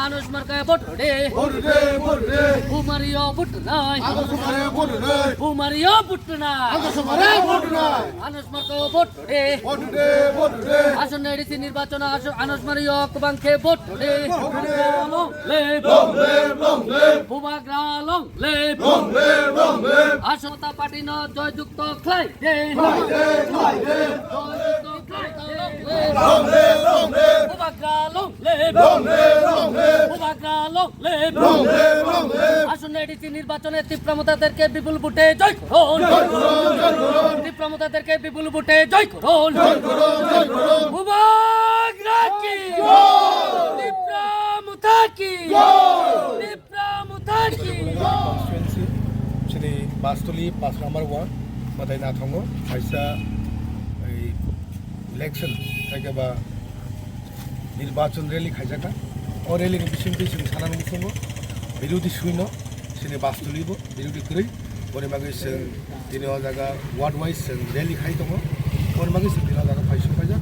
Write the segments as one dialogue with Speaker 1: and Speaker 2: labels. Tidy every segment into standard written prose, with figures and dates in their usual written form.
Speaker 1: Anus Marka Botode, Umario Butna, Umario Butna, Anus Marko Botode, Asonedis in Batona, Anus Mario Kubanke Botode, Pumagra long live, Asota Patino, Joy Dukto Clay, আসুনেডিসি নির্বাচনে তীব্রমতাদেরকে বিপুল ভোটে জয় করুন, তীব্রমতাদেরকে বিপুল ভোটে জয় করুন।
Speaker 2: Bastoli, pass number 1, Matai Nathongo, Aisa election, Takaba Nilbachon Rally Kajaka, or Rally Bishop Sanan Musungo, Biludi Shuino, Sine Bastolibo, Biludi Kri, Bonimagis, Dinozaga, Wadwise, and Rally Kaitomo, Bonimagis, Dinozaga Paishopaja,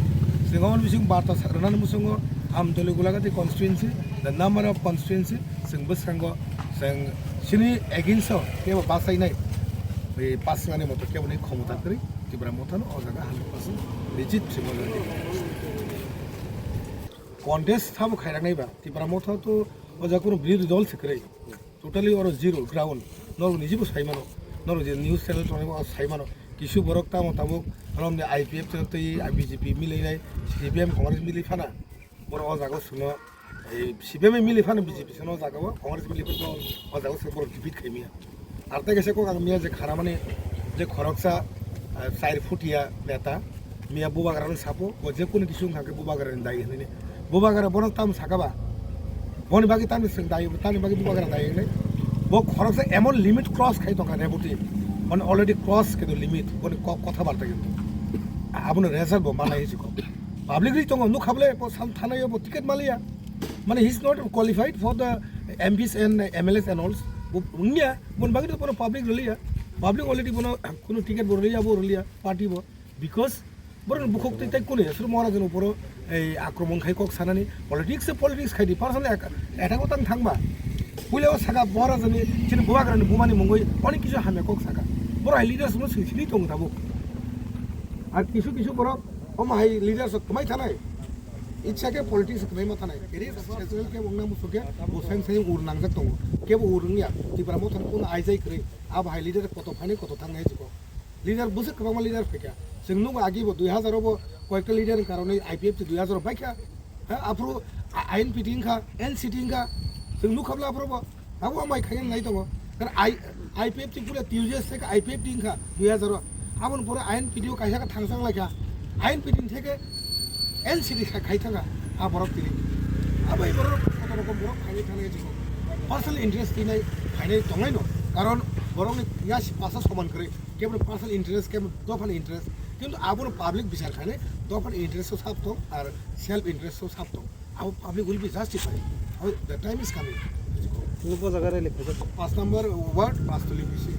Speaker 2: Singon Missing Barta Saranan Musungo, Am Telugu constituency, the number of constituency, Sing Bwskang, Sang Shini against her, gave a Basai night. We passing any motor cable in Komotatri, Tibramotan, or the 100% legit similarity. Contest have Karaneva, Tibramoto to Ozakuru breed results totally or zero ground, nor Nijibu Simano, nor the news channel or Simano, Kishu Borokta Motamu, around the IPF, BG.Budha D, CBM Congress Milifana, or Ozagosuna, CBM Milifana, BGP, Zagawa, Congress Milifano, or the also defeat Crimea. Arta gese ko Mia je Kharamane je Khoroksa Sair Futia Beta Mia Bubagaran Sapo o je kun kisung hake Bubagaran dai ne Bubagara Bonotam Sakaba Boni Bagitan Dai Tani Bagi Bubagaran dai ne Bo Khoroksa emon limit cross khai to ka rebuti on already cross ke to limit boni kotha barta kintu abun reserve mana hisi ko public ri tongo nu khable po sam thana yo ticket malia mane he is not qualified for the MPs and MLS and all India, one bag of public really, public already কোনো ticket বড় যাব রলিয়া পার্টিব because বড় বুকক তাই কোনে শুরু মহারা যেন বড় এই আক্রমণ খাই কক সানানি পলিটিক্স খাইদি পার্সোনাল এটা কথা থাকবা বুলেও সাগা মহারা জানি চিন বুয়া কারণে বুমানি মঙ্গই অনেক কিছু হামে কক সাগা বড় লিডার্স গুলো সুইছিলি তো থাকবো আর কিছু বড় হাই লিডার্স কমাই থানাই ইচ্ছাকে পলিটিক্স কমাই মাথা নাই এরি সেসুয়াল কে উন্না মুসুকে বসাং সাই উরনাং জাক দङ কেবো উরনিয়া তিব্রা মথন কোন আইজাই করে আব হাই লিডার কত ফানি কত থাঙ্গাই জিকো লিডার বুঝে কবা লিডার ফেকা जोंनु आगिबो 2000 बो कयेकटा लिडार कारणे आईपीएफ 2000 बाइका आफ्रो आईन पिटिंखा एन सिटिंखा जोंनु खबला आफ्रो आबो माइ खायन नाय दङ कार आईपीएफ ति पुरा टिउजेस से आईपीएफ दिंखा 2000 आबन पुरा आईन पिटिओ कायसा थांसां लायका आईन पिटिं थेके एन सिटि खाय थांगा आ बरफ तिलि आबै बरफ कत रकम बरफ खायनि थांगे जिको पार्सोनाल इंटरेस्ट दिनाय खायनाय दङै न कारण बरफनि यास पासा समान करे केवल पार्सोनाल इंटरेस्ट केवल दफान इंटरेस्ट কিন্তু আবুর পাবলিক বিচার খানে তখন ইন্টারেস্টও সাপতো আর সেলফ ইন্টারেস্টও সাপতো আবু public will be justified the time is coming 5 number ward পাঁচতলি বিসি